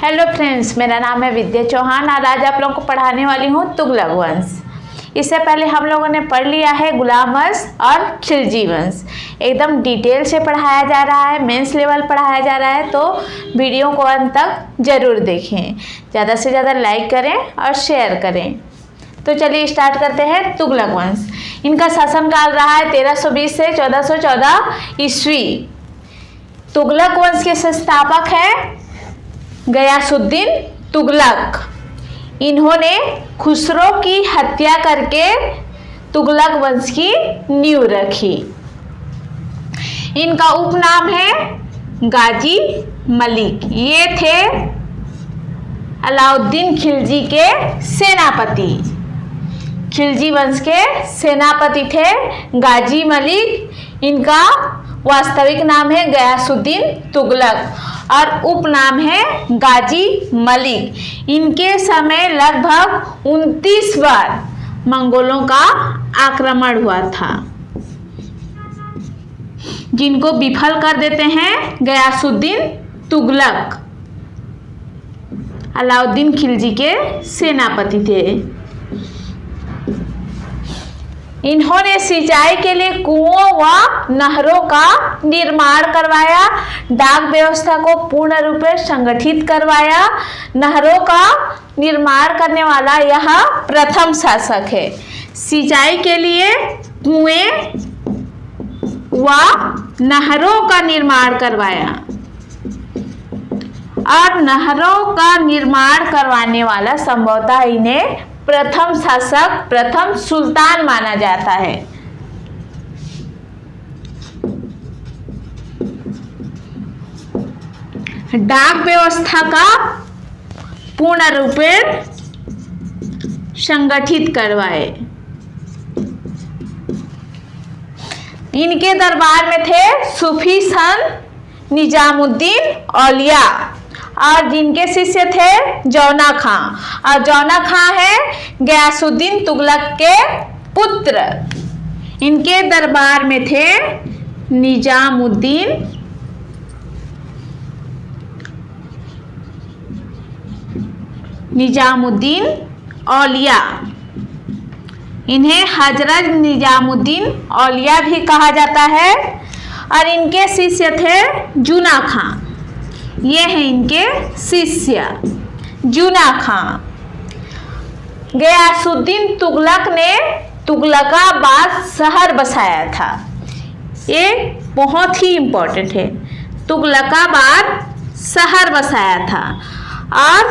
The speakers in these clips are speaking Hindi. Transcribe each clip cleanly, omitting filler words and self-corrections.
हेलो फ्रेंड्स, मेरा नाम है विद्या चौहान और आज आप लोगों को पढ़ाने वाली हूँ तुगलक वंश। इससे पहले हम लोगों ने पढ़ लिया है गुलाम वंश और खिलजी वंश। एकदम डिटेल से पढ़ाया जा रहा है, मेंस लेवल पढ़ाया जा रहा है, तो वीडियो को अंत तक ज़रूर देखें। ज़्यादा से ज़्यादा लाइक करें और शेयर करें। तो चलिए स्टार्ट करते हैं तुगलक वंश। इनका शासनकाल रहा है 1320 से 1414 ईस्वी। तुगलक वंश के संस्थापक हैं गयासुद्दीन तुगलक। इन्होंने खुसरो की हत्या करके तुगलक वंश की नींव रखी। इनका उपनाम है गाजी मलिक। ये थे अलाउद्दीन खिलजी के सेनापति। खिलजी वंश के सेनापति थे गाजी मलिक। इनका वास्तविक नाम है गयासुद्दीन तुगलक और उपनाम है गाजी मलिक। इनके समय लगभग 29 बार मंगोलों का आक्रमण हुआ था, जिनको विफल कर देते हैं गयासुद्दीन तुगलक। अलाउद्दीन खिलजी के सेनापति थे। इन्होंने सिंचाई के लिए कुओं व नहरों का निर्माण करवाया, डाक व्यवस्था को पूर्ण रूप से संगठित करवाया। नहरों का निर्माण करने वाला यह प्रथम शासक है। सिंचाई के लिए कुएं व नहरों का निर्माण करवाया और नहरों का निर्माण करवाने वाला संभवतः इन्हें प्रथम शासक, प्रथम सुल्तान माना जाता है। डाक व्यवस्था का पूर्ण रूप संगठित करवाए। इनके दरबार में थे सूफी संत निजामुद्दीन औलिया और जिनके शिष्य थे जौना खां। और जौना खां है गयासुद्दीन तुगलक के पुत्र। इनके दरबार में थे निजामुद्दीन औलिया। इन्हें हजरत निजामुद्दीन औलिया भी कहा जाता है। और इनके शिष्य थे जूना खां। ये हैं इनके शिष्य जूना खां। गयासुद्दीन तुगलक ने तुगलकाबाद शहर बसाया था। ये बहुत ही इम्पोर्टेंट है। तुगलकाबाद शहर बसाया था और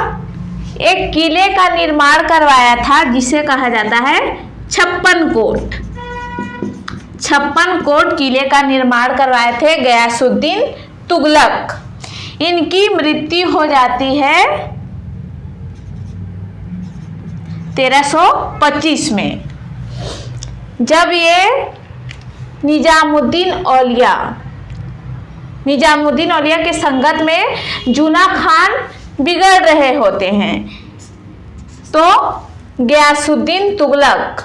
एक किले का निर्माण करवाया था जिसे कहा जाता है 56 कोट। 56 कोट किले का निर्माण करवाए थे गयासुद्दीन तुगलक। इनकी मृत्यु हो जाती है 1325 में, जब ये निजामुद्दीन औलिया के संगत में जूना खान बिगड़ रहे होते हैं। तो गयासुद्दीन तुगलक,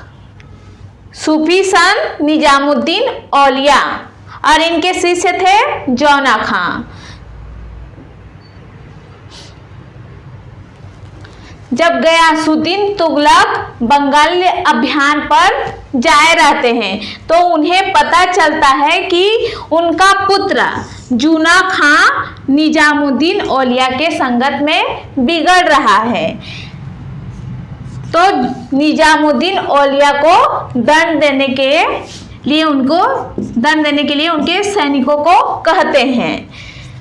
सूफी संत निजामुद्दीन औलिया और इनके शिष्य थे जौना खां। जब गयासुद्दीन तुगलक बंगाल अभियान पर जाए रहते हैं तो उन्हें पता चलता है कि उनका पुत्र जूना खां निजामुद्दीन औलिया के संगत में बिगड़ रहा है। तो निजामुद्दीन औलिया को दंड देने के लिए उनके सैनिकों को कहते हैं।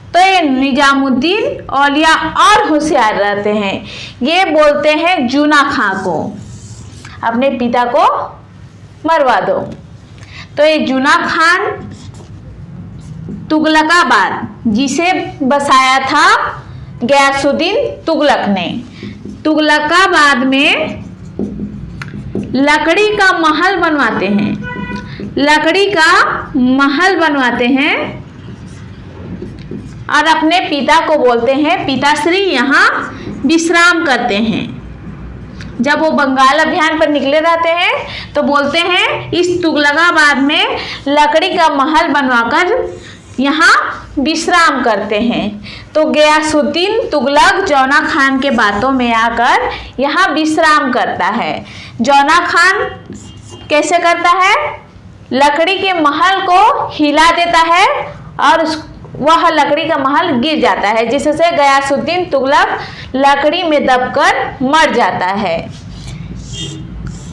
तो ये निजामुद्दीन औलिया और होशियार रहते हैं। ये बोलते हैं जूना खां को अपने पिता को मरवा दो। तो ये जूना खान तुगलकाबाद, जिसे बसाया था गयासुद्दीन तुगलक ने, तुगलकाबाद में लकड़ी का महल बनवाते हैं और अपने पिता को बोलते हैं पिताश्री यहाँ विश्राम करते हैं। जब वो बंगाल अभियान पर निकले रहते हैं तो बोलते हैं इस तुगलकाबाद में लकड़ी का महल बनवाकर यहाँ विश्राम करते हैं। तो गयासुद्दीन तुगलक जौना खान के बातों में आकर यहाँ विश्राम करता है। जौना खान कैसे करता है? लकड़ी के महल को हिला देता है और वह लकड़ी का महल गिर जाता है, जिससे गयासुद्दीन तुगलक लकड़ी में दबकर मर जाता है।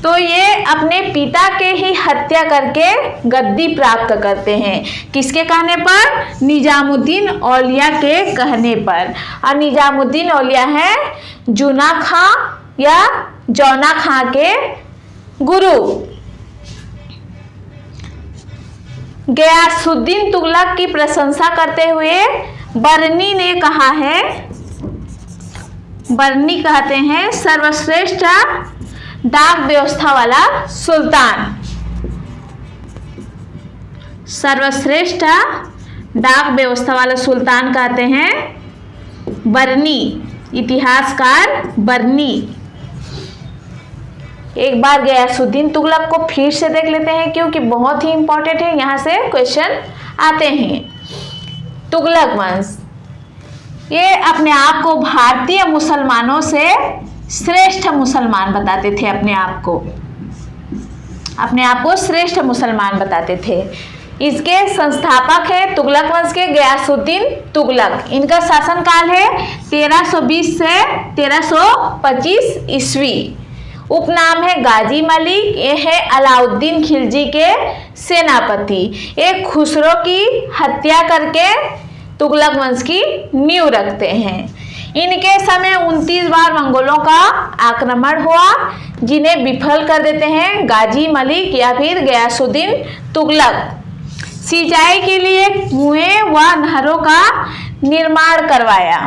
तो ये अपने पिता के ही हत्या करके गद्दी प्राप्त करते हैं। किसके कहने पर? निजामुद्दीन औलिया के कहने पर। और निजामुद्दीन औलिया है जूना खां या जौना खां के गुरु। गयासुद्दीन तुगलक की प्रशंसा करते हुए बर्नी ने कहा है, बर्नी कहते हैं सर्वश्रेष्ठ डाक व्यवस्था वाला सुल्तान। सर्वश्रेष्ठ डाक व्यवस्था वाला सुल्तान कहते हैं बर्नी, इतिहासकार बर्नी। एक बार गयासुद्दीन तुगलक को फिर से देख लेते हैं क्योंकि बहुत ही इंपॉर्टेंट है, यहाँ से क्वेश्चन आते हैं। तुगलक वंश ये अपने आप को भारतीय मुसलमानों से श्रेष्ठ मुसलमान बताते थे। अपने आप को श्रेष्ठ मुसलमान बताते थे। इसके संस्थापक है तुगलक वंश के गयासुद्दीन तुगलक। इनका शासनकाल है 1320 से 1325 ईस्वी। उपनाम है गाजी मलिक। ये है अलाउद्दीन खिलजी के सेनापति। एक खुसरो की हत्या करके तुगलक वंश की नींव रखते हैं। इनके समय 29 बार मंगोलों का आक्रमण हुआ, जिन्हें विफल कर देते हैं गाजी मलिक या फिर गयासुद्दीन तुगलक। सिंचाई के लिए कुएं व नहरों का निर्माण करवाया।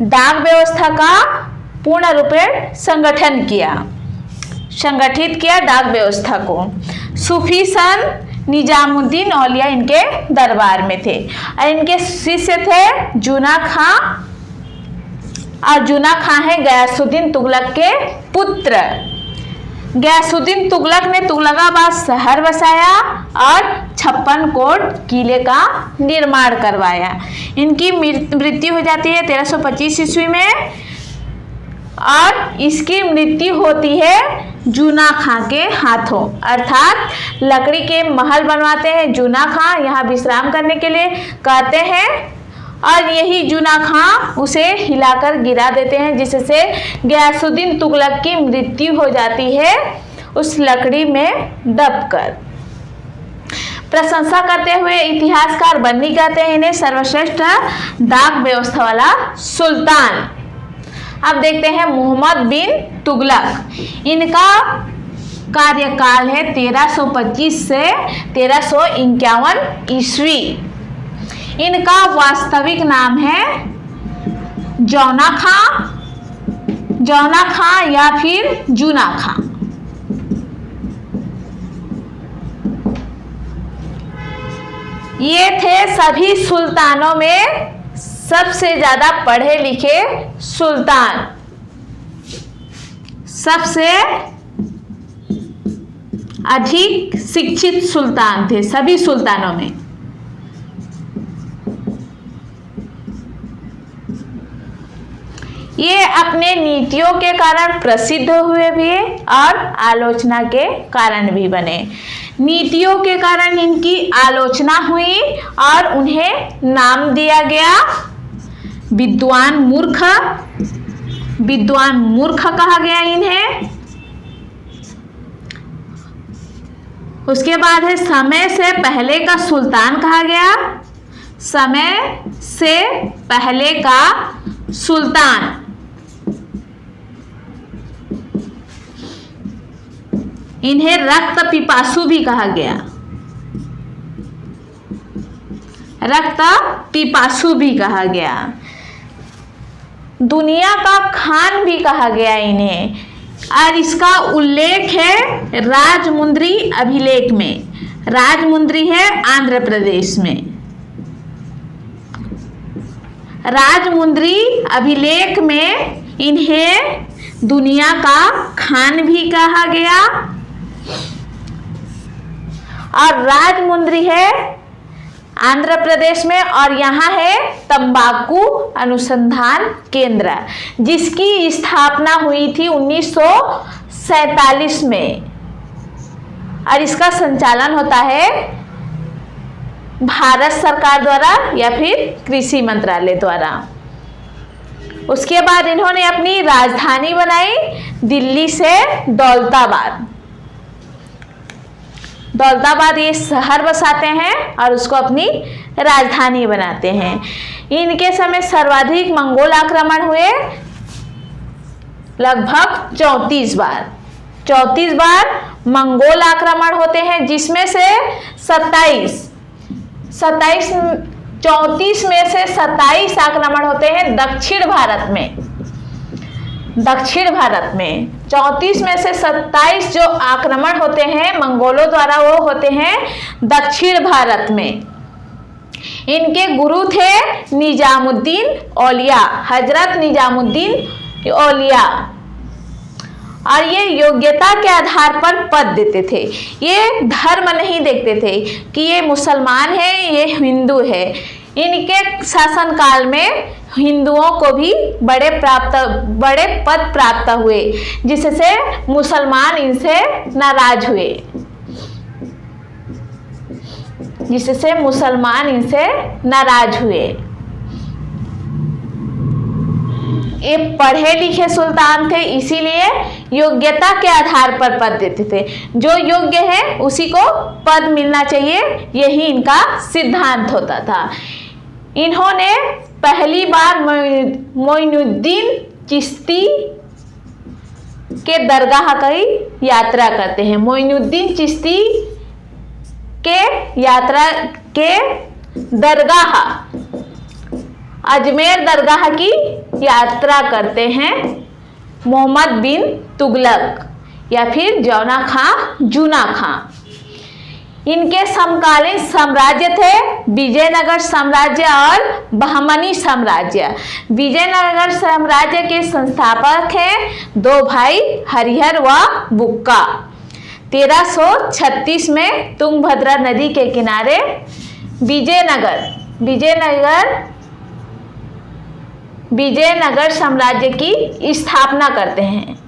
डाक व्यवस्था का पूर्ण रूपेण संगठित किया डाक व्यवस्था को। सूफी सन निजामुद्दीन औलिया इनके दरबार में थे और इनके शिष्य थे जूना खां, और जूना खां है गयासुद्दीन तुगलक के पुत्र। गयासुद्दीन तुगलक ने तुगलकाबाद शहर बसाया और 56 कोट किले का निर्माण करवाया। इनकी मृत्यु हो जाती है 1325 ईस्वी में और इसकी मृत्यु होती है जूना खां के हाथों। अर्थात लकड़ी के महल बनवाते हैं जूना खां यहाँ विश्राम करने के लिए कहते हैं, और यही जूना खां उसे हिलाकर गिरा देते हैं, जिससे गयासुद्दीन तुगलक की मृत्यु हो जाती है उस लकड़ी में दबकर। प्रशंसा करते हुए इतिहासकार बर्नी कहते हैं इन्हें सर्वश्रेष्ठ डाक व्यवस्था वाला सुल्तान। अब देखते हैं मोहम्मद बिन तुगलक। इनका कार्यकाल है 1325 से 1351 ईस्वी। इनका वास्तविक नाम है जौना खां या फिर जूना खां। ये थे सभी सुल्तानों में सबसे ज्यादा पढ़े लिखे सुल्तान, सबसे अधिक शिक्षित सुल्तान थे सभी सुल्तानों में। ये अपने नीतियों के कारण प्रसिद्ध हुए भी और आलोचना के कारण भी बने। नीतियों के कारण इनकी आलोचना हुई और उन्हें नाम दिया गया विद्वान मूर्ख कहा गया इन्हें। उसके बाद है समय से पहले का सुल्तान कहा गया, समय से पहले का सुल्तान। इन्हें रक्त पिपासु भी कहा गया, रक्त पिपासु भी कहा गया। दुनिया का खान भी कहा गया इन्हें, और इसका उल्लेख है राजमुंद्री अभिलेख में। राजमुंद्री है आंध्र प्रदेश में। राजमुंद्री अभिलेख में इन्हें दुनिया का खान भी कहा गया, और राजमुंद्री है आंध्र प्रदेश में, और यहाँ है तंबाकू अनुसंधान केंद्र, जिसकी स्थापना हुई थी 1947 में, और इसका संचालन होता है भारत सरकार द्वारा या फिर कृषि मंत्रालय द्वारा। उसके बाद इन्होंने अपनी राजधानी बनाई दिल्ली से दौलताबाद। दौलताबाद ये शहर बसाते हैं और उसको अपनी राजधानी बनाते हैं। इनके समय सर्वाधिक मंगोल आक्रमण हुए, लगभग 34 बार। 34 बार मंगोल आक्रमण होते हैं, जिसमें से 34 में से 27 आक्रमण होते हैं दक्षिण भारत में। दक्षिण भारत में 34 में से 27 जो आक्रमण होते हैं मंगोलों द्वारा, वो होते हैं दक्षिण भारत में। इनके गुरु थे निजामुद्दीन औलिया, हजरत निजामुद्दीन औलिया, और ये योग्यता के आधार पर पद देते थे। ये धर्म नहीं देखते थे कि ये मुसलमान है, ये हिंदू है। इनके शासनकाल में हिंदुओं को भी बड़े पद प्राप्त हुए, जिससे मुसलमान इनसे नाराज हुए, ये पढ़े लिखे सुल्तान थे, इसीलिए योग्यता के आधार पर पद देते थे। जो योग्य है उसी को पद मिलना चाहिए, यही इनका सिद्धांत होता था। इन्होंने पहली बार मोइनुद्दीन चिश्ती के दरगाह की यात्रा करते हैं। मोइनुद्दीन चिश्ती के यात्रा के दरगाह, अजमेर दरगाह की यात्रा करते हैं मोहम्मद बिन तुगलक या फिर जूना खां। इनके समकालीन साम्राज्य थे विजयनगर साम्राज्य और बहमनी साम्राज्य। विजयनगर साम्राज्य के संस्थापक हैं दो भाई हरिहर व बुक्का। 1336 में तुंगभद्रा नदी के किनारे विजयनगर साम्राज्य की स्थापना करते हैं।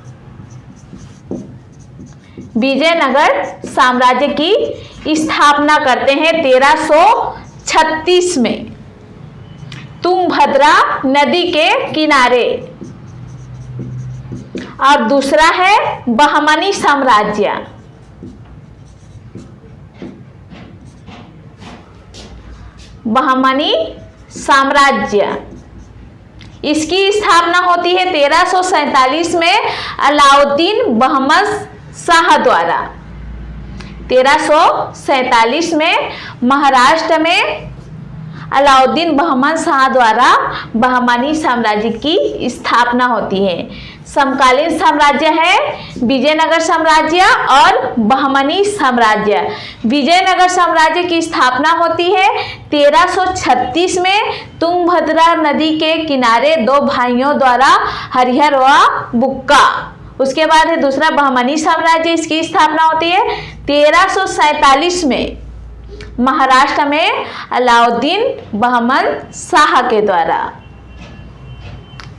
विजयनगर साम्राज्य की स्थापना करते हैं 1336 में तुंगभद्रा नदी के किनारे। और दूसरा है बहमनी साम्राज्य। बहमनी साम्राज्य, इसकी स्थापना होती है 1347 में अलाउद्दीन बहमन शाह द्वारा। 1347 में महाराष्ट्र में अलाउद्दीन बहमन शाह द्वारा बहमनी साम्राज्य की स्थापना होती है। समकालीन साम्राज्य है विजयनगर साम्राज्य और बहमनी साम्राज्य। विजयनगर साम्राज्य की स्थापना होती है 1336 में तुंगभद्रा नदी के किनारे दो भाइयों द्वारा हरिहर व बुक्का। उसके बाद है दूसरा बहमनी साम्राज्य, इसकी स्थापना होती है 1347 में महाराष्ट्र में अलाउद्दीन बहमन शाह के द्वारा।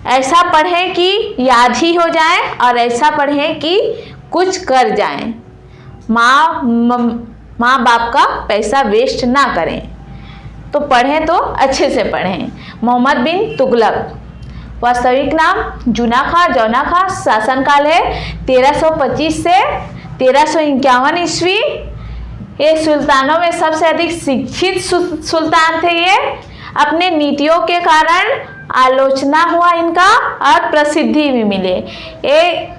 ऐसा पढ़ें कि याद ही हो जाए और ऐसा पढ़ें कि कुछ कर जाएं। माँ बाप का पैसा वेस्ट ना करें, तो पढ़ें तो अच्छे से पढ़ें। मोहम्मद बिन तुगलक, वास्तविक नाम जूना खां, शासनकाल है 1325 से 1351 ईस्वी। ये सुल्तानों में सबसे अधिक शिक्षित सुल्तान थे। ये अपने नीतियों के कारण आलोचना हुआ इनका और प्रसिद्धि भी मिले।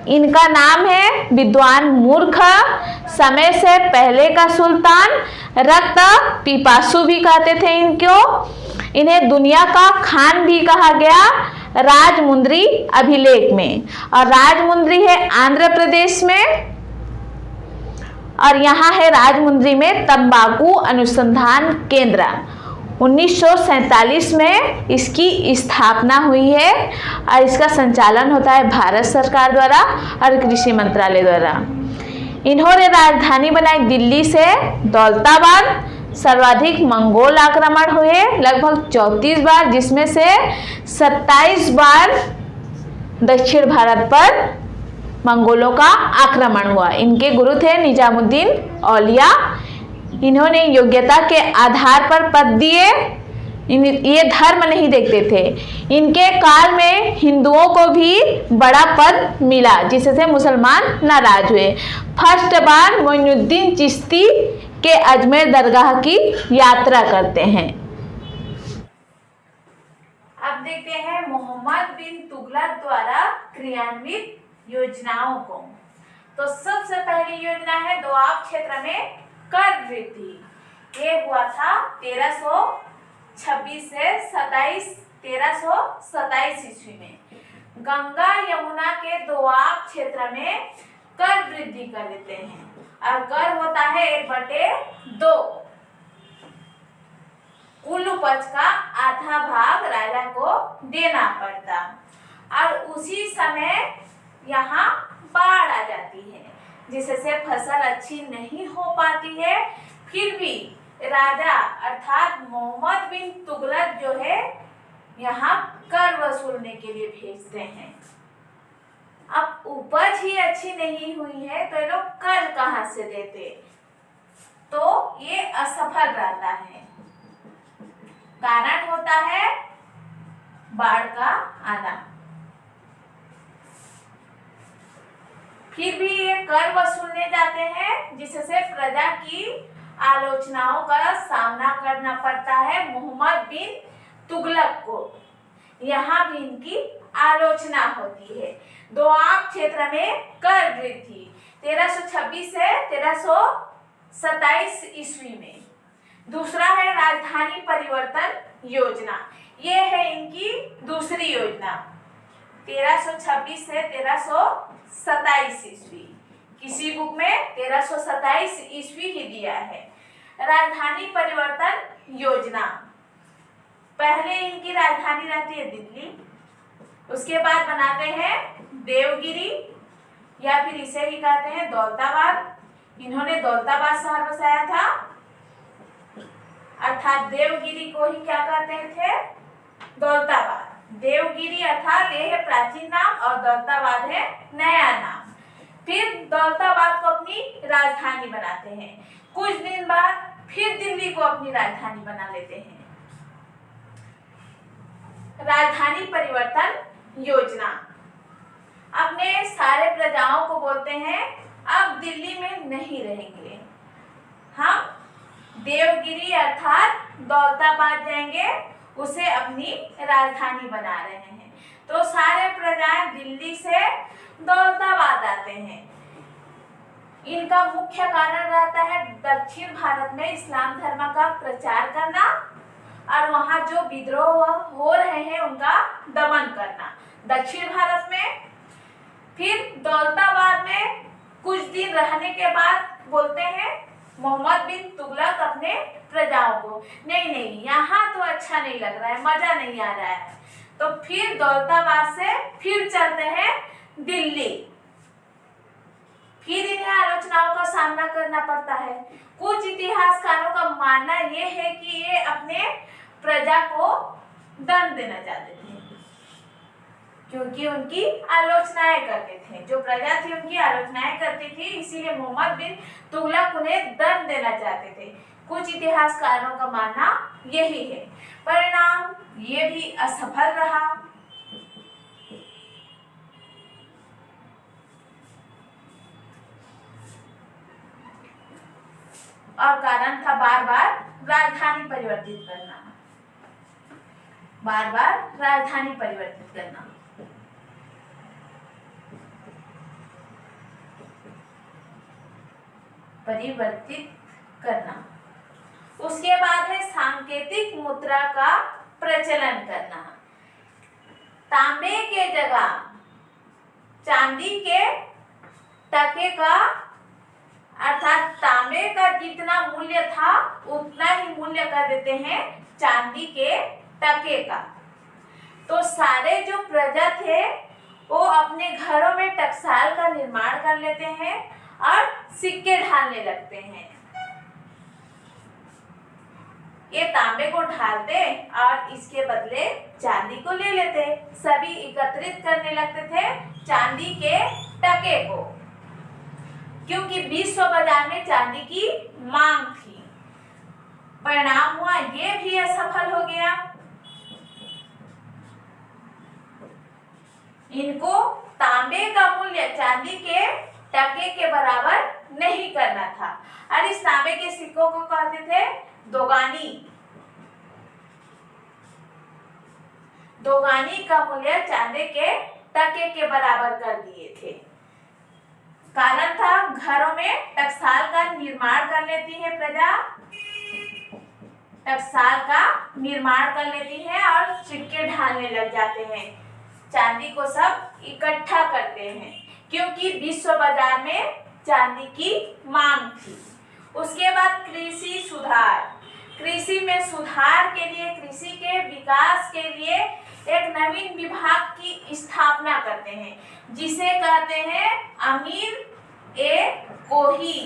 इनका नाम है विद्वान मूर्ख, समय से पहले का सुल्तान, रक्त पिपासु भी कहते थे इनको। इन्हें दुनिया का खान भी कहा गया राजमुंद्री अभिलेख में। और राजमुंद्री है आंध्र प्रदेश में, और यहाँ है राजमुंद्री में तंबाकू अनुसंधान केंद्र। 1947 में इसकी स्थापना हुई है और इसका संचालन होता है भारत सरकार द्वारा और कृषि मंत्रालय द्वारा। इन्होंने राजधानी बनाई दिल्ली से दौलताबाद, सर्वाधिक मंगोल आक्रमण हुए लगभग 34 बार, जिसमें से 27 बार दक्षिण भारत पर मंगोलों का आक्रमण हुआ। इनके गुरु थे निजामुद्दीन औलिया। इन्होंने योग्यता के आधार पर पद दिए, ये धर्म नहीं देखते थे। इनके काल में हिंदुओं को भी बड़ा पद मिला, जिससे मुसलमान नाराज हुए। फर्स्ट बार मोइनुद्दीन चिश्ती के अजमेर दरगाह की यात्रा करते हैं। अब देखते हैं मोहम्मद बिन तुगलक द्वारा क्रियान्वित योजनाओं को। तो सबसे पहली योजना है दोआब क्षेत्र में कर वृद्धि। ये हुआ था 1326 से 1327 ईस्वी में। गंगा यमुना के दोआब क्षेत्र में कर वृद्धि कर देते हैं, और कर होता है 1/2। कुल उपज का आधा भाग राजा को देना पड़ता, और उसी समय यहाँ बाढ़ आ जाती है, जिससे फसल अच्छी नहीं हो पाती है। फिर भी राजा अर्थात मोहम्मद बिन तुगलक जो है यहाँ कर वसूलने के लिए भेजते हैं। अब उपज ही अच्छी नहीं हुई है तो ये लोग कर कहाँ से देते, तो ये असफल रहता है। कारण होता है बाढ़ का आना। फिर भी ये कर वसूलने जाते हैं, जिससे प्रजा की आलोचनाओं का सामना करना पड़ता है मोहम्मद बिन तुगलक को। यहाँ भी इनकी आलोचना होती है। दोआब क्षेत्र में कर वृद्धि 1326 से 1327 ईस्वी में। दूसरा है राजधानी परिवर्तन योजना। ये है इनकी दूसरी योजना 1326 से 1327 ईस्वी। किसी बुक में 1327 ईस्वी ही दिया है। राजधानी परिवर्तन योजना, पहले इनकी राजधानी रहती है दिल्ली, उसके बाद बनाते हैं देवगिरी, या फिर इसे ही कहते हैं दौलताबाद। इन्होंने दौलताबाद शहर बसाया था, अर्थात देवगिरी को ही क्या कहते थे, दौलताबाद। देवगिरी अर्थात ये है प्राचीन नाम और दौलताबाद है नया नाम। फिर दौलताबाद को अपनी राजधानी बनाते हैं। कुछ दिन बाद फिर दिल्ली को अपनी राजधानी बना लेते हैं। राजधानी परिवर्तन योजना, अपने सारे प्रजाओं को बोलते हैं अब दिल्ली में नहीं रहेंगे, हम देवगिरी अर्थात दौलताबाद जाएंगे, उसे अपनी राजधानी बना रहे हैं। तो सारे प्रजाएं दिल्ली से दौलताबाद आते हैं। इनका मुख्य कारण रहता है दक्षिण भारत में इस्लाम धर्म का प्रचार करना और वहां जो विद्रोह हो रहे हैं उनका दमन करना दक्षिण भारत में। फिर दौलताबाद में कुछ दिन रहने के बाद बोलते हैं मोहम्मद बिन तुगलक अपने प्रजाओं को, नहीं यहाँ तो अच्छा नहीं लग रहा है, मजा नहीं आ रहा है, तो फिर दौलताबाद से फिर चलते हैं दिल्ली। फिर इन्हें आलोचनाओं का सामना करना पड़ता है। कुछ इतिहासकारों का मानना यह है कि ये अपने प्रजा को दंड देना चाहते थे, क्योंकि उनकी आलोचनाएं करते थे, जो प्रजा थी उनकी आलोचनाएं करती थी, इसीलिए मोहम्मद बिन तुगलक उन्हें दंड देना चाहते थे। कुछ इतिहासकारों का मानना यही है। परिणाम ये भी असफल रहा। और कारण था बार बार राजधानी परिवर्तित करना, बार बार राजधानी परिवर्तित करना। उसके बाद है सांकेतिक मुद्रा का प्रचलन करना। तांबे के जगह चांदी के टके का, अर्थात तांबे का जितना मूल्य था उतना ही मूल्य कर देते हैं चांदी के टके का। तो सारे जो प्रजा थे वो अपने घरों में टकसाल का निर्माण कर लेते हैं और सिक्के ढालने लगते हैं। ये तांबे को ढालते और इसके बदले चांदी को ले लेते। सभी एकत्रित करने लगते थे चांदी के टके को, क्योंकि विश्व बाजार में चांदी की मांग थी। परिणाम हुआ ये भी असफल हो गया। इनको तांबे का मूल्य चांदी के टके के बराबर नहीं करना था और इस तांबे के सिक्कों को कहते थे दोगानी। दोगानी का मूल्य चांदी के टके के बराबर कर दिए थे। कारण था घरों में टकसाल का निर्माण कर लेती है प्रजा, टकसाल का निर्माण कर लेती है और सिक्के ढालने लग जाते हैं। चांदी को सब इकट्ठा करते हैं क्योंकि विश्व बाजार में चांदी की मांग थी। उसके बाद कृषि सुधार। कृषि में सुधार के लिए, कृषि के विकास के लिए एक नवीन विभाग की स्थापना करते हैं जिसे कहते हैं अमीर ए कोही।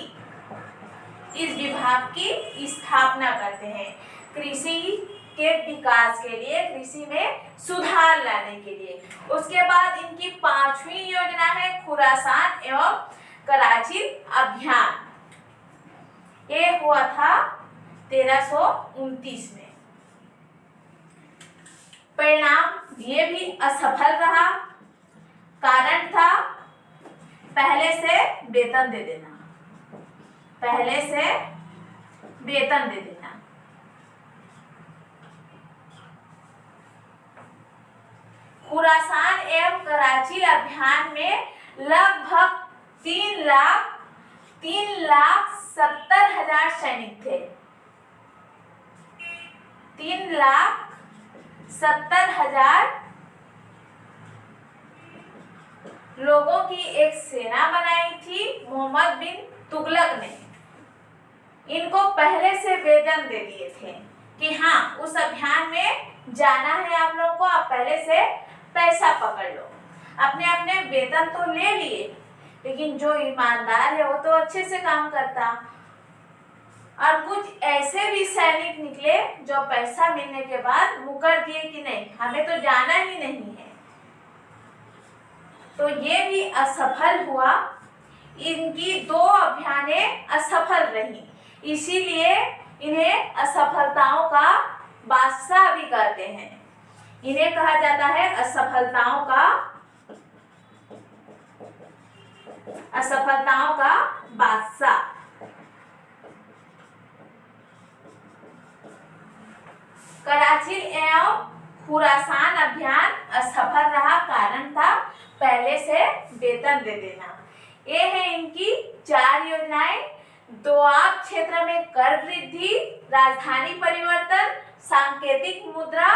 इस विभाग की स्थापना करते हैं कृषि के विकास के लिए, कृषि में सुधार लाने के लिए। उसके बाद इनकी 5वीं योजना है खुरासान एवं कराची अभियान। ये हुआ था 1329 में। परिणाम ये भी असफल रहा। कारण था पहले से वेतन दे देना, पहले से वेतन दे देना। खुरासान एवं कराची अभियान में लगभग 3,70,000 सैनिक थे। 3,70,000 लोगों की एक सेना बनाई थी मोहम्मद बिन तुगलक ने। इनको पहले से वेतन दे दिए थे कि हाँ उस अभियान में जाना है आप लोगों को, आप पहले से पैसा पकड़ लो। अपने अपने वेतन तो ले लिए, लेकिन जो ईमानदार है वो तो अच्छे से काम करता। और कुछ ऐसे भी सैनिक निकले जो पैसा मिलने के बाद मुकर दिए कि नहीं हमें तो जाना ही नहीं है। तो ये भी असफल हुआ। इनकी 2 अभियानें असफल रही, इसीलिए इन्हें असफलताओं का बादशाह भी कहते हैं। इन्हें कहा जाता है असफलताओं का बादशाह। कराची एवं खुरासान अभियान असफल रहा। कारण था पहले से वेतन दे देना। ये है इनकी 4 योजनाएं। दोआब क्षेत्र में कर वृद्धि, राजधानी परिवर्तन, सांकेतिक मुद्रा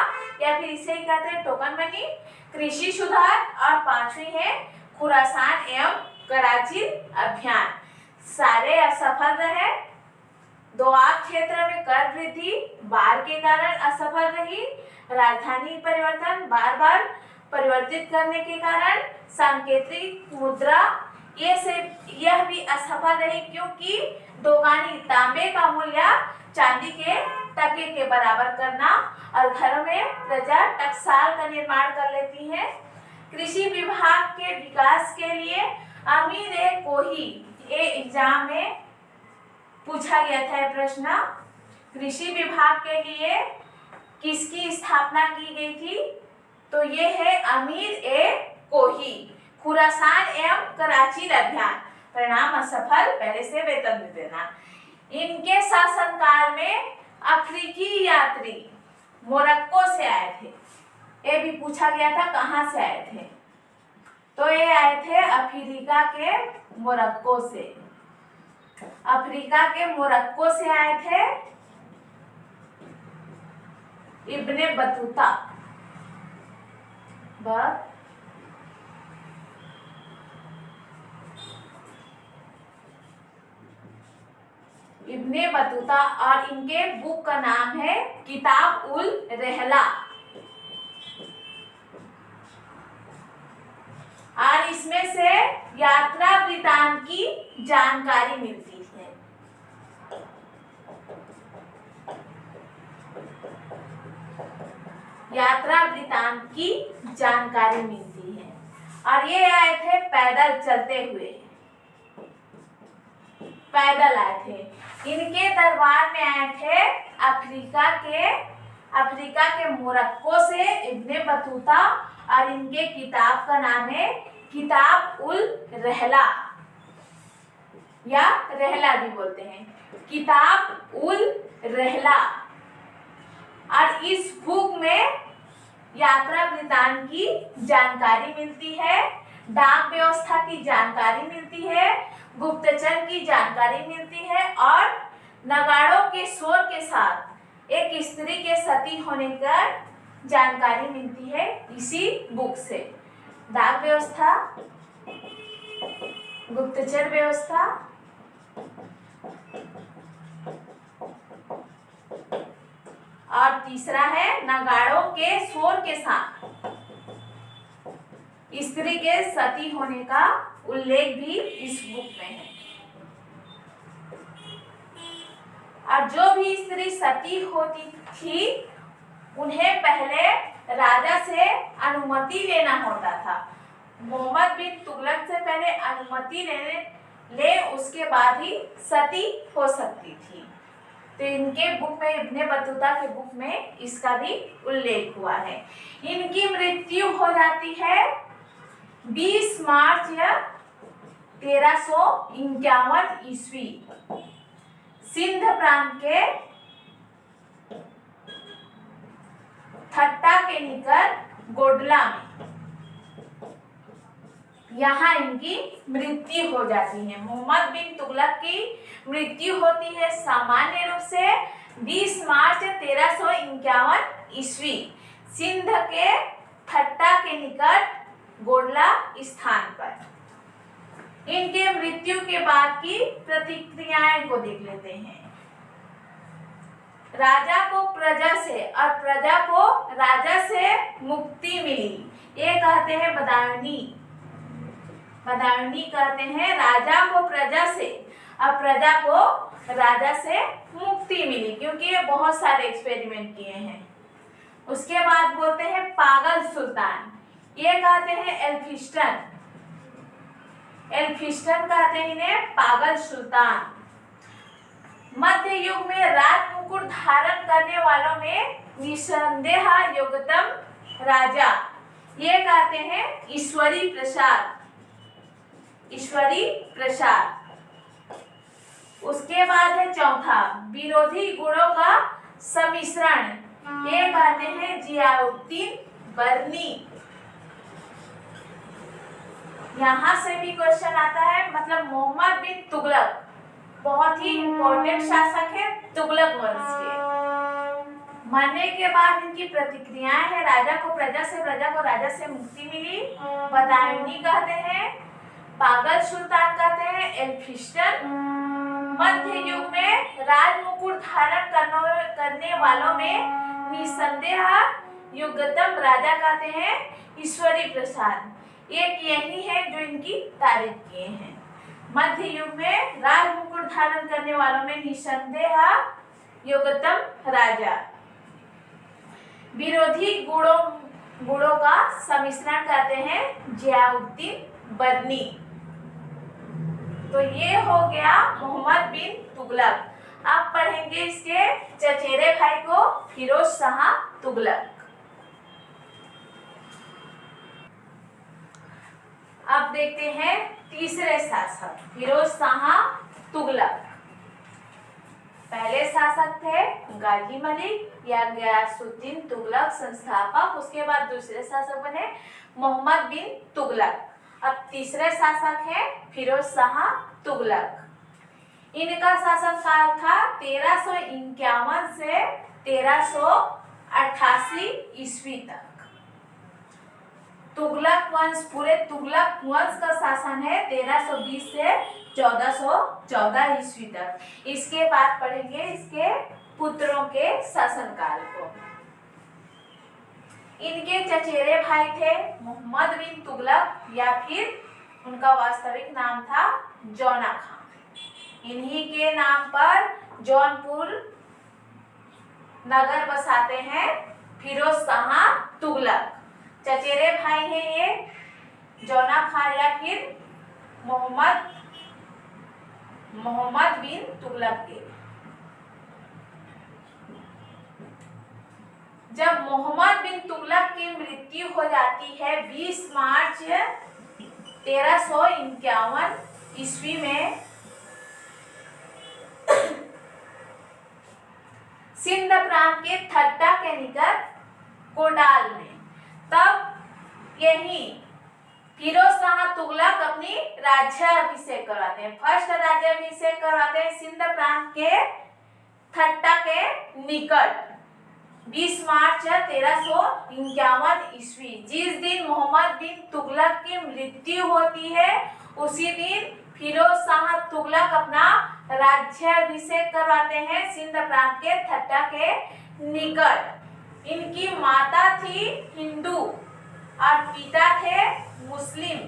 या फिर इसे कहते हैं टोकन मनी, कृषि सुधार और 5वीं है खुरासान एवं कराची अभियान। सारे असफल रहे। दोआब क्षेत्र में कर वृद्धि बाढ़ के कारण असफल रही। राजधानी परिवर्तन बार बार परिवर्तित करने के कारण, सांकेतिक मुद्रा यह भी असफल रही क्योंकि दोगानी तांबे का मूल्य चांदी के टके के बराबर करना और घरों में प्रजा टकसाल का निर्माण कर लेती है। कृषि विभाग के विकास के लिए अमीर ए कोही, ये एग्जाम में पूछा गया था प्रश्न। कृषि विभाग के लिए किसकी स्थापना की गई थी? तो ये है अमीर ए कोही। खुरासान एवं कराची अभियान। परिणाम असफल, पहले से वेतन दे देना। इनके शासनकाल में अफ्रीकी यात्री मोरक्को से आए थे। ये भी पूछा गया था कहाँ से आए थे, तो ये आए थे अफ्रीका के मोरक्को से। अफ्रीका के मोरक्को से आए थे इब्ने बतूता। इब्ने बतूता और इनके बुक का नाम है किताब उल रहला। और इसमें से यात्रा वृतांत की जानकारी मिलती है। यात्रा वृतांत की जानकारी मिलती है। और ये आए थे पैदल चलते हुए, पैदल आए थे। इनके दरबार में आए थे अफ्रीका के मोरक्को से इब्ने बतूता, और इनके किताब का नाम है किताब उल रहला, या रहला भी बोलते हैं, किताब उल रहला। और इस बुक में यात्रा वृतांत की जानकारी मिलती है, डाक व्यवस्था की जानकारी मिलती है, गुप्तचर की जानकारी मिलती है, और नगाड़ों के शोर के साथ एक स्त्री के सती होने का जानकारी मिलती है इसी बुक से। डाक व्यवस्था, गुप्तचर व्यवस्था, और तीसरा है नगाड़ों के शोर के साथ स्त्री के सती होने का उल्लेख भी इस बुक में है। और जो भी स्त्री सती होती थी उन्हें पहले राजा से अनुमति लेना होता था। मोहम्मद बिन तुगलक से पहले अनुमति ले उसके बाद ही सती हो सकती थी। तो इनके बुक में, इब्ने बतूता के बुक में इसका भी उल्लेख हुआ है। इनकी मृत्यु हो जाती है 20 मार्च 1351 ईस्वी सिंध प्रांत के थट्टा के निकट गोडला में, यहाँ इनकी मृत्यु हो जाती है। मोहम्मद बिन तुगलक की मृत्यु होती है सामान्य रूप से 20 मार्च 1351 ईस्वी सिंध के थट्टा के निकट गोडला स्थान पर। इनके मृत्यु के बाद की प्रतिक्रियाएं को देख लेते हैं। राजा को प्रजा से और प्रजा को राजा से मुक्ति मिली, ये कहते हैं बदायूनी। बदायूनी कहते हैं राजा को प्रजा से और प्रजा को राजा से मुक्ति मिली, क्योंकि ये बहुत सारे एक्सपेरिमेंट किए हैं। उसके बाद बोलते हैं पागल सुल्तान, ये कहते हैं एल्फिस्टन। एल्फिस्टन कहते हैं इन्हें पागल सुल्तान। मध्य युग में राज मुकुट धारण करने वालों में निसंदेह योग्यतम राजा, ये कहते हैं ईश्वरी प्रसाद। ईश्वरी प्रसाद। उसके बाद है चौथा विरोधी गुणों का सम्मिश्रण, ये कहते हैं जियाउद्दीन बर्नी। यहाँ से भी क्वेश्चन आता है, मतलब मोहम्मद बिन तुगलक बहुत ही इंपॉर्टेंट शासक है तुगलक वंश के। मरने के बाद इनकी प्रतिक्रियाएं हैं, राजा को प्रजा से, प्रजा को राजा से मुक्ति मिली, बदायूनी कहते हैं, पागल सुल्तान कहते हैं, एल्फिस्टन। मध्य युग में राज मुकुट धारण करने वालों में निसंदेह योग्यतम राजा कहते हैं ईश्वरी प्रसाद। एक यही है जो इनकी तारीफ किए हैं। मध्य युग में राज मुकुट धारण करने वालों में निसंदेह योग्यतम राजा। विरोधी गुणों का सम्मिश्रण कहते हैं जियाउद्दीन बर्नी। तो ये हो गया मोहम्मद बिन तुगलक। अब पढ़ेंगे इसके चचेरे भाई को फिरोज शाह तुगलक। अब देखते हैं तीसरे शासक फिरोज शाह तुगलक। पहले शासक थे गाजी मलिक या गयासुद्दीन तुगलक संस्थापक। उसके बाद दूसरे शासक बने मोहम्मद बिन तुगलक। अब तीसरे शासक है फिरोज शाह तुगलक। इनका शासन काल था 1351 से 1388 ईस्वी तक। तुगलक वंश, पूरे तुगलक वंश का शासन है 1320 से 1414 ईस्वी तक। इसके बाद पढ़ेंगे इसके पुत्रों के शासनकाल को। इनके चचेरे भाई थे मोहम्मद बिन तुगलक, या फिर उनका वास्तविक नाम था जौना खान। इन्हीं के नाम पर जौनपुर नगर बसाते हैं फिरोज शाह तुगलक। चचेरे भाई हैं ये जौना खान या फिर मोहम्मद बिन तुगलक के। जब मोहम्मद बिन तुगलक की मृत्यु हो जाती है 20 मार्च 1351 ईस्वी में सिंध प्रांत के थट्टा के निकट कोडाल में, तब यही फिरोज शाह तुगलक अपनी राज्याभिषेक करवाते हैं। फर्स्ट राज्याभिषेक करवाते हैं सिंध प्रांत के थट्टा के निकट 20 मार्च 1351 ईस्वी। जिस दिन मोहम्मद बिन तुगलक की मृत्यु होती है उसी दिन फिरोज शाह तुगलक अपना राज्याभिषेक करवाते हैं सिंध प्रांत के थट्टा के निकट। इनकी माता थी हिंदू और पिता थे मुस्लिम।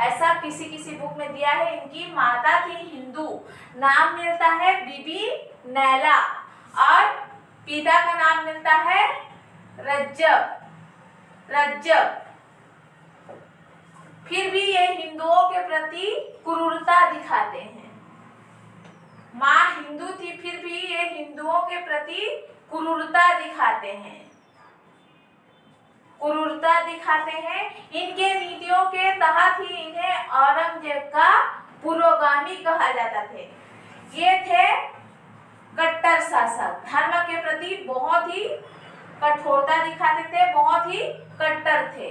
ऐसा किसी किसी बुक में दिया है। इनकी माता थी हिंदू, नाम मिलता है बीबी नैला, और पिता का नाम मिलता है रज्जब। फिर भी ये हिंदुओं के प्रति क्रूरता दिखाते हैं। माँ हिंदू थी फिर भी ये हिंदुओं के प्रति क्रूरता दिखाते हैं। इनके नीतियों के तहत ही इन्हें औरंगजेब का पुरोगामी कहा जाता थे। ये थे कट्टर शासक, धर्म के प्रति बहुत ही कठोरता दिखाते थे, बहुत ही कट्टर थे।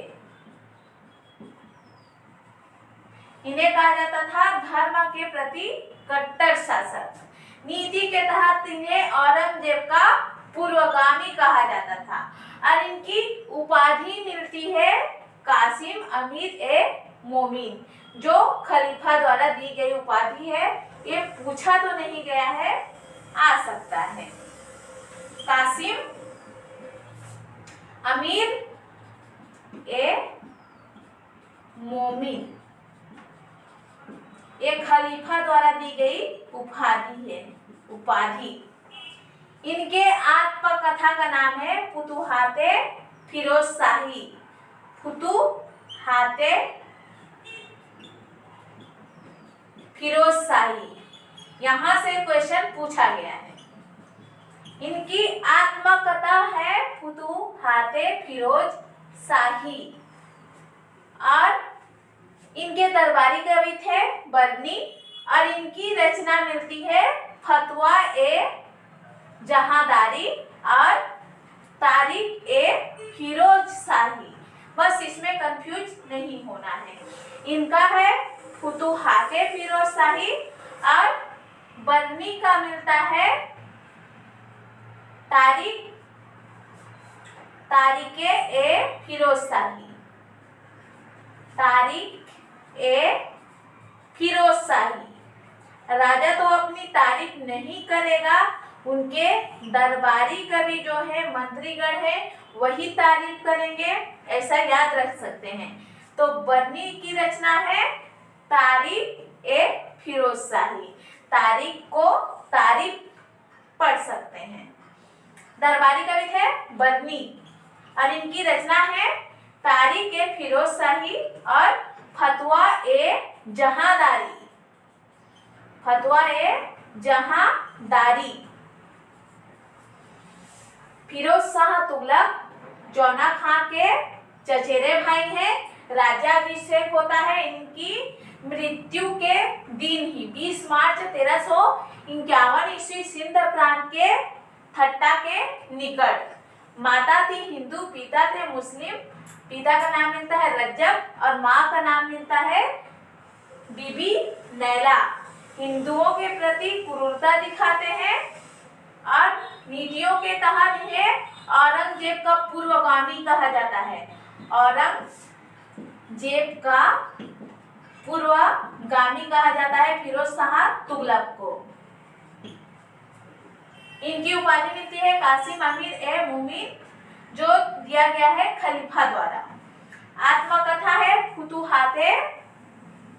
इन्हें कहा जाता था धर्म के प्रति कट्टर शासक। नीति के तहत इन्हें औरंगजेब का पूर्वगामी कहा जाता था और इनकी उपाधि मिलती है कासिम अमीर ए मोमिन, जो खलीफा द्वारा दी गई उपाधि है। ये पूछा तो नहीं गया है, आ सकता है। कासिम अमीर ए मोमिन ये खलीफा द्वारा दी गई उपाधि। इनके आत्मकथा का नाम है फुतुहाते फिरोज शाही। फुतुहाते फिरोज शाही, यहाँ से क्वेश्चन पूछा गया है। इनकी आत्मकथा है फुतुहाते फिरोज शाही और इनके दरबारी कवि थे बर्नी और इनकी रचना मिलती है फतवा ए जहांदारी और तारीख ए फिरोज शाही। बस इसमें कंफ्यूज नहीं होना है। इनका है फुतुहाते फिरोज शाही और बर्नी का मिलता है तारीख ए फिरोज शाही। तारीख ए फिरोज शाही। राजा तो अपनी तारीफ नहीं करेगा, उनके दरबारी कवि जो है मंत्रीगण है वही तारीफ करेंगे, ऐसा याद रख सकते हैं। तो बर्नी की रचना है तारीख ए फिरोज शाही। तारीख को तारीफ पढ़ सकते हैं। दरबारी कवि थे बर्नी और इनकी रचना है तारीख ए फिरोज शाही और फतवा ए जहांदारी। फतवा ए जहांदारी। फिरोज शाह तुगलक जौना खां के चचेरे भाई हैं। राज्याभिषेक होता है इनकी मृत्यु के दिन ही 20 मार्च 1351 ईस्वी सिंध प्रांत के थट्टा के निकट। माता थी हिंदू, पिता थे मुस्लिम। पिता का नाम मिलता है रज्जब और माँ का नाम मिलता है बीबी नैला। हिंदुओं के प्रति क्रूरता दिखाते हैं और नीतियों के तहत इन्हें औरंगजेब का पूर्वगामी कहा जाता है। औरंगजेब का पूर्वगामी कहा जाता है फिरोज शाह तुगलक को। इनकी उपाधि मिलती है कासिम अमीर ए मोमिन, जो दिया गया है खलीफा द्वारा। आत्मकथा है फुतुहाते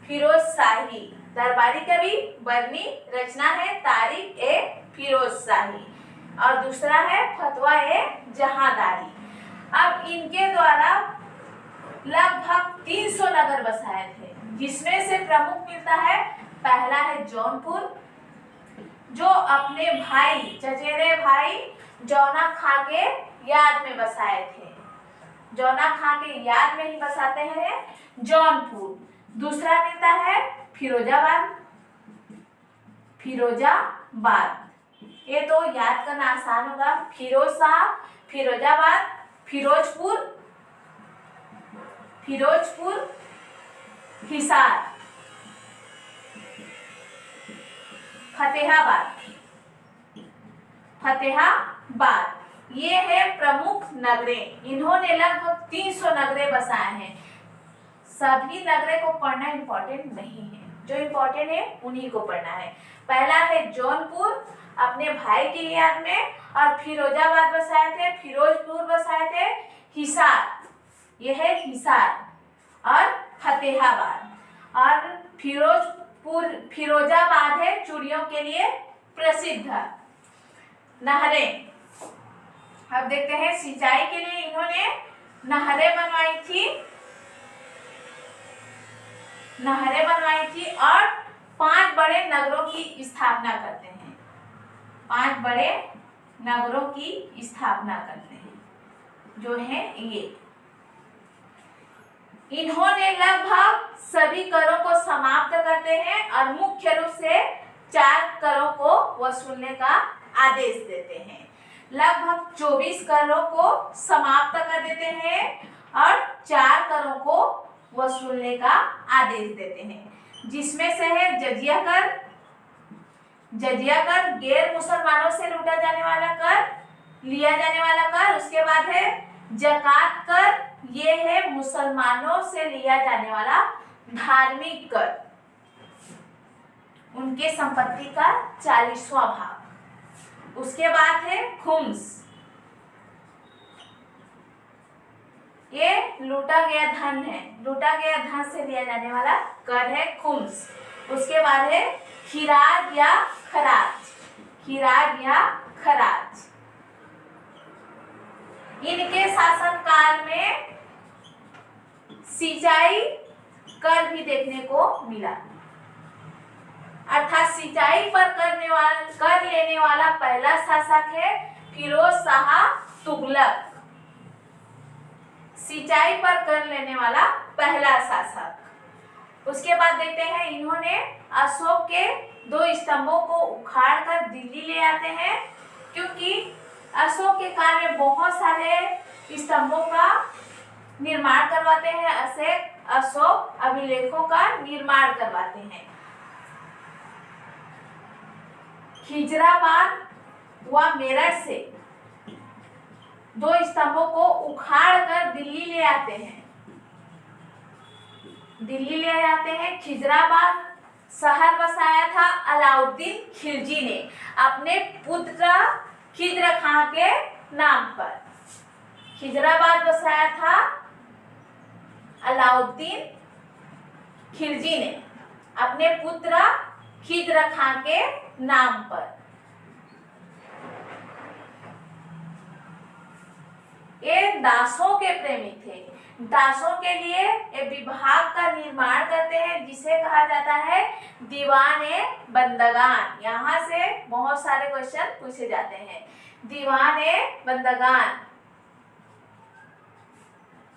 फिरोज शाही दरबारी कवि बरनी, रचना है तारिक ए फिरोज शाही और दूसरा है फतवा ए जहांदारी। अब इनके द्वारा लगभग 300 नगर बसाए थे, जिसमें से प्रमुख मिलता है पहला है जौनपुर, जो अपने भाई चचेरे भाई जौना खां के याद में बसाए थे। जौना खां के याद में ही बसाते हैं जौनपुर। दूसरा मिलता है फिरोजाबाद। ये तो याद करना आसान होगा। फिरोज शाह, फिरोजाबाद, फिरोजपुर, हिसार, फतेहाबाद। ये है प्रमुख नगरें। इन्होंने लगभग 300 नगरें बसाए हैं। सभी नगरें को पढ़ना इम्पोर्टेंट नहीं है, जो इम्पोर्टेंट है उन्हीं को पढ़ना है। पहला है जौनपुर अपने भाई की याद में, और फिरोजाबाद बसाए थे, फिरोजपुर बसाए थे, हिसार, यह है हिसार, और फतेहाबाद। और फिरोजाबाद है चूड़ियों के लिए प्रसिद्ध। नहरें, अब देखते हैं सिंचाई के लिए इन्होंने नहरें बनवाई थी और 5 बड़े नगरों की स्थापना करते हैं। 5 बड़े नगरों की स्थापना करते हैं, जो है ये। इन्होंने लगभग सभी करों को समाप्त करते हैं और मुख्य रूप से 4 करों को वसूलने का आदेश देते हैं। लगभग 24 करों को समाप्त कर देते हैं और 4 करों को वसूलने का आदेश देते हैं, जिसमें से है जजिया कर गैर मुसलमानों से लूटा जाने वाला कर, लिया जाने वाला कर। उसके बाद है जकात कर, ये है मुसलमानों से लिया जाने वाला धार्मिक कर, उनके संपत्ति का 40वां भाग। उसके बाद है खुम्स, ये लूटा गया धन है, लूटा गया धन से लिया जाने वाला कर है खुम्स। उसके बाद है खिराज या खराज। इनके शासन काल में सिंचाई कर भी देखने को मिला, अर्थात सिंचाई पर कर लेने वाला पहला शासक है फिरोज शाह तुगलक। सिंचाई पर कर लेने वाला पहला शासक। उसके बाद देखते हैं इन्होंने अशोक के 2 स्तंभों को उखाड़कर दिल्ली ले आते हैं, क्योंकि अशोक के काल में बहुत सारे स्तंभों का निर्माण करवाते हैं। अशोक अभिलेखों का निर्माण करवाते हैं। खिजराबाद व मेरठ से 2 स्तंभों को उखाड़कर दिल्ली ले आते हैं। खिजराबाद शहर बसाया था अलाउद्दीन खिलजी ने अपने पुत्र खिज्र खां के नाम पर। खिजराबाद बसाया था अलाउद्दीन खिलजी ने अपने पुत्र खिज्र खां के नाम पर। ये दासों के प्रेमी थे। दासों के लिए एक विभाग का निर्माण करते हैं, जिसे कहा जाता है दीवाने बंदगान। यहाँ से बहुत सारे क्वेश्चन पूछे जाते हैं। दीवाने बंदगान,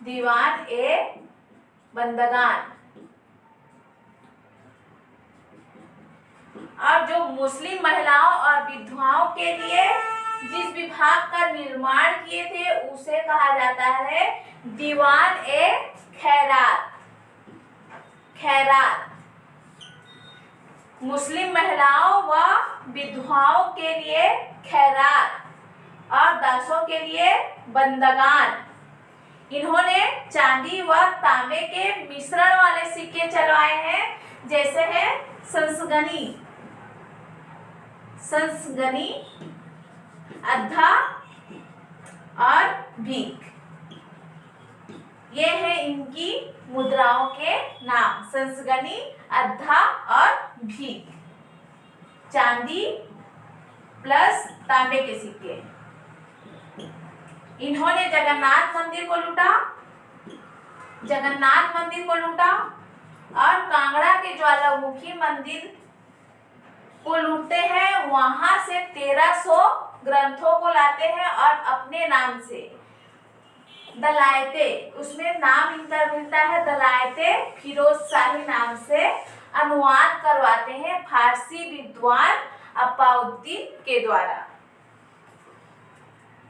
दीवान ए बंदगान। और जो मुस्लिम महिलाओं और विधवाओं के लिए जिस विभाग का निर्माण किए थे उसे कहा जाता है दीवान ए खैरात। मुस्लिम महिलाओं व विधवाओं के लिए खैरात और दासों के लिए बंदगान। इन्होंने चांदी व तांबे के मिश्रण वाले सिक्के चलवाए हैं, जैसे है संसगनी, अद्धा और भीख। ये है इनकी मुद्राओं के नाम, संसगनी, अद्धा और भीख, चांदी प्लस तांबे के सिक्के। इन्होंने जगन्नाथ मंदिर को लूटा, जगन्नाथ मंदिर को लूटा और कांगड़ा के ज्वालामुखी मंदिर को लूटते हैं। वहां से 1300 ग्रंथों को लाते हैं और अपने नाम से दलायते, उसमें नाम इनका मिलता है दलायते फिरोज शाही नाम से, अनुवाद करवाते हैं फारसी विद्वान अप्पाउद्दीन के द्वारा।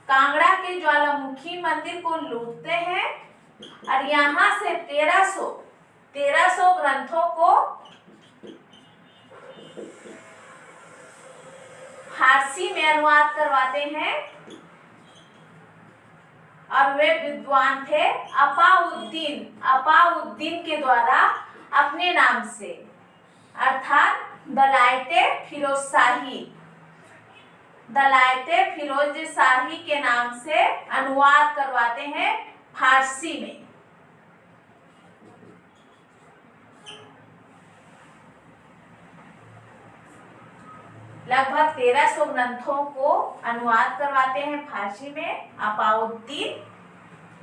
कांगड़ा के ज्वालामुखी मंदिर को लूटते हैं और यहाँ से 1300 ग्रंथों को फारसी में अनुवाद करवाते हैं और वे विद्वान थे अप्पाउद्दीन के द्वारा अपने नाम से, अर्थात दलायते फिरोज शाही के नाम से अनुवाद करवाते हैं फारसी में। लगभग 1300 ग्रंथों को अनुवाद करवाते हैं फारसी में अप्पाउद्दीन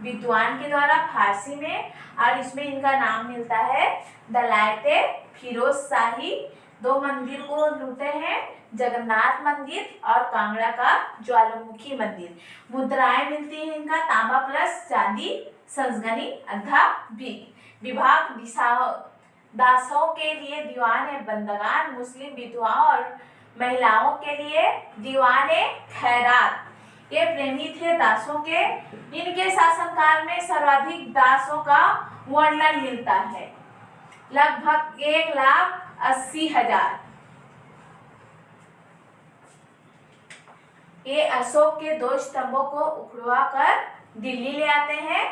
विद्वान के द्वारा फारसी में, और इसमें इनका नाम मिलता है दलायते फिरोज शाही। 2 मंदिर को लूटे हैं, जगन्नाथ मंदिर और कांगड़ा का ज्वालामुखी मंदिर। मुद्राएं मिलती है इनका तांबा प्लस चांदी, संस्गनी अद्धा भीख। विभाग दासों के लिए दीवान बंदगान, मुस्लिम विधवाओं और महिलाओं के लिए दीवाने खैरात। ये प्रेमी थे दासों के। इनके शासनकाल में सर्वाधिक दासों का वर्णन मिलता है, लगभग 1,80,000। ये अशोक के 2 स्तंभों को उखड़वा कर दिल्ली ले आते हैं।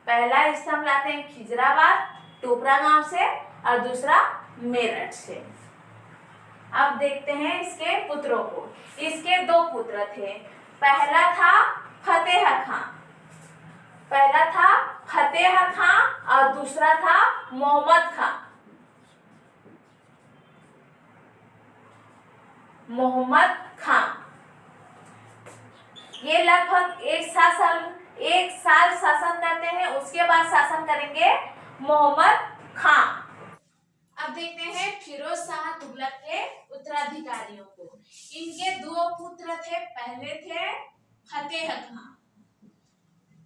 पहला स्तंभ लाते हैं खिजराबाद टोपरा गांव से और दूसरा मेरठ से। अब देखते हैं इसके पुत्रों को। इसके 2 पुत्र थे। पहला था फतेह खां और दूसरा था मोहम्मद खां। ये लगभग एक साल शासन करते हैं, उसके बाद शासन करेंगे मोहम्मद खां। अब देखते हैं फिरोज शाह तुगलक के उत्तराधिकारियों को। इनके 2 पुत्र थे। पहले थे फतेह खां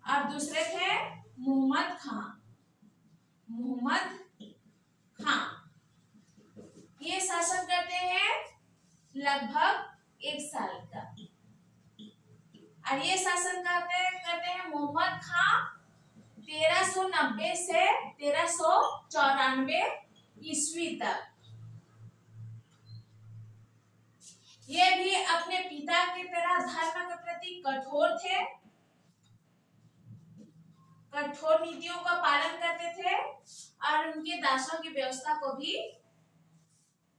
और दूसरे थे मोहम्मद खां। ये शासन करते हैं लगभग 1 साल का, और ये शासन करते हैं मोहम्मद खां 1390 से 1394 ईस्वी तक। ये भी अपने पिता की तरह धर्म के प्रति कठोर थे, कठोर नीतियों का पालन करते थे और उनके दासों की व्यवस्था को भी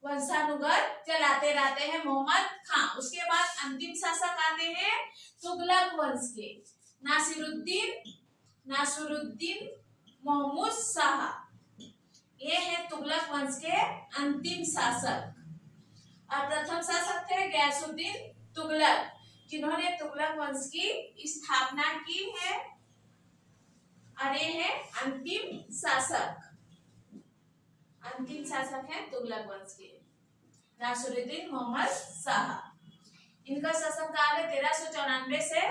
वंशानुगत चलाते रहते हैं मोहम्मद खां। उसके बाद अंतिम शासक आते हैं तुगलक वंश के नासिरुद्दीन महमूद शाह। ये है तुगलक वंश के अंतिम शासक। और प्रथम शासक थे गयासुद्दीन तुगलक, जिन्होंने तुगलक वंश की स्थापना की है। और ये है अंतिम शासक है तुगलक वंश के नासिरुद्दीन महमूद शाह। इनका शासनकाल है 1394 से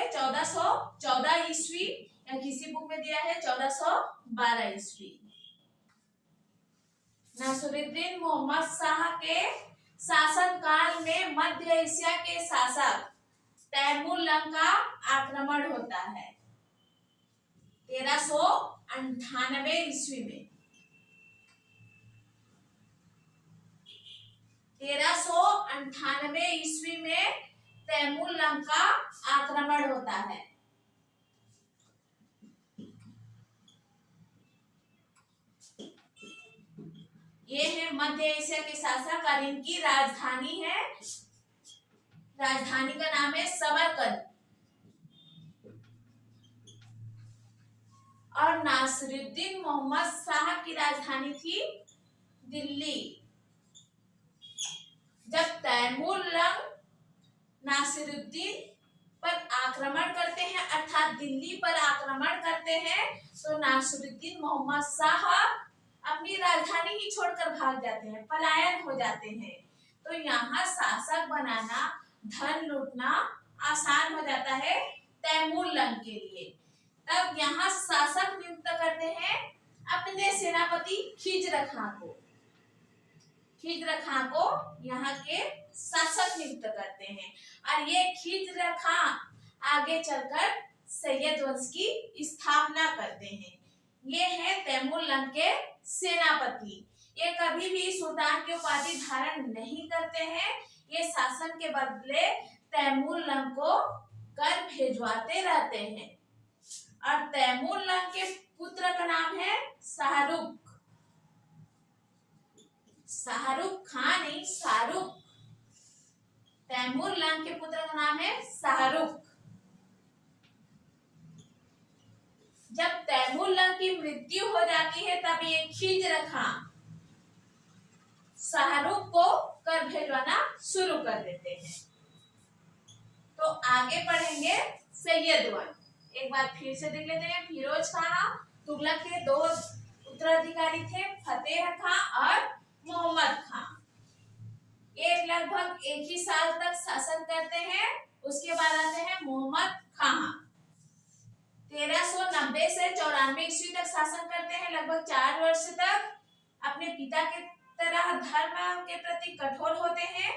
1414 ईस्वी, या किसी बुक में दिया है 1412 ईस्वी। नासिरुद्दीन महमूद शाह के शासनकाल में मध्य एशिया के शासक तैमूरलंग का आक्रमण होता है 1398 ईस्वी में। 1398 ईस्वी में तैमूरलंग का आक्रमण होता है। ये है मध्य एशिया के शासक और इनकी राजधानी का नाम है समरकंद। और नासिरुद्दीन मोहम्मद शाह की राजधानी थी दिल्ली। जब तैमूर लंग नासिरुद्दीन पर आक्रमण करते हैं अर्थात दिल्ली पर आक्रमण करते हैं तो नासिरुद्दीन मोहम्मद शाह अपनी राजधानी ही छोड़कर भाग जाते हैं, पलायन हो जाते हैं। तो यहाँ शासक बनाना, धन लूटना आसान हो जाता है तैमूर लंग के लिए। तब यहाँ शासक नियुक्त करते हैं अपने सेनापति खिज्र खां को। खिज्र खां को यहाँ के शासक नियुक्त करते हैं और ये खिज्र खां आगे चलकर सैयद वंश की स्थापना करते हैं। ये है तैमूर लंग के सेनापति। ये कभी भी सुल्तान की उपाधि धारण नहीं करते हैं। ये शासन के बदले तैमूर लंग को कर भेजवाते रहते हैं। और तैमूर लंग के पुत्र का नाम है शाहरुख। शाहरुख खान नहीं, शाहरुख। तैमूर लंग के पुत्र का नाम है शाहरुख। जब तैमूर लंग की मृत्यु हो जाती है तब ये खिज्र खां शाहरुख को कर भेजवाना शुरू कर देते हैं। तो आगे पढ़ेंगे सैयद वंश। एक बार फिर से देख लेते हैं। फिरोज खां तुगलक के दो उत्तराधिकारी थे, फतेह खां और मोहम्मद खां। ये लगभग एक ही साल तक शासन करते हैं। उसके बाद आते हैं मोहम्मद खां। 1390 से 94 ईस्वी तक शासन करते हैं, लगभग 4 वर्ष तक। अपने पिता के तरह धर्म के प्रति कठोर होते हैं।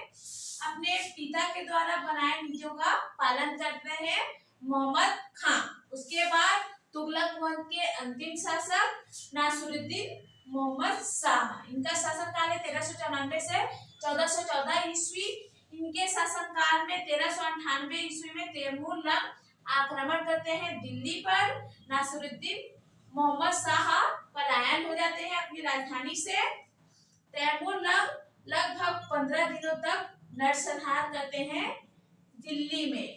अपने पिता के द्वारा बनाए नीतियों का पालन करते हैं मोहम्मद खां। उसके बाद तुगलक वंश के अंतिम शासक नासिरुद्दीन मोहम्मद शाह। इनका शासनकाल है 1394 से 1414 ईस्वी। इनके शासनकाल में 1398 ईस्वी में तैमूर लंग आक्रमण करते हैं दिल्ली पर। नासिरुद्दीन मोहम्मद शाह पलायन हो जाते हैं अपनी राजधानी से। तैमूर लंग लगभग 15 दिनों तक नरसंहार करते हैं दिल्ली में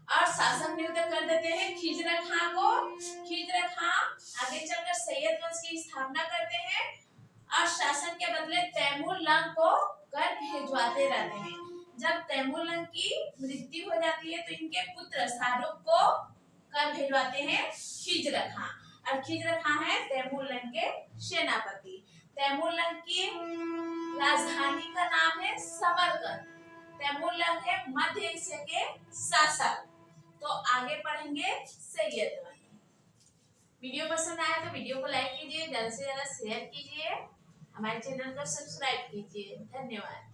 और शासन नियुक्त कर देते हैं खिज्र खां को। खिज्र खां आगे चलकर सैयद वंश की स्थापना करते हैं और शासन के बदले तैमूर लंग को कर भेजवाते रहते हैं। जब तैमूर लंग की मृत्यु हो जाती है तो इनके पुत्र शाहरुख को कर भेजवाते हैं खिज्र खां। और खिज्र खां है तैमूर लंग के सेनापति। तैमूर लंग की राजधानी का नाम है समरकंद। तैमूर लंग है मध्य एशिया के शासक। तो आगे पढ़ेंगे सैयद वंश। वीडियो पसंद आया तो वीडियो को लाइक कीजिए, ज्यादा से ज्यादा शेयर कीजिए, हमारे चैनल को सब्सक्राइब कीजिए। धन्यवाद।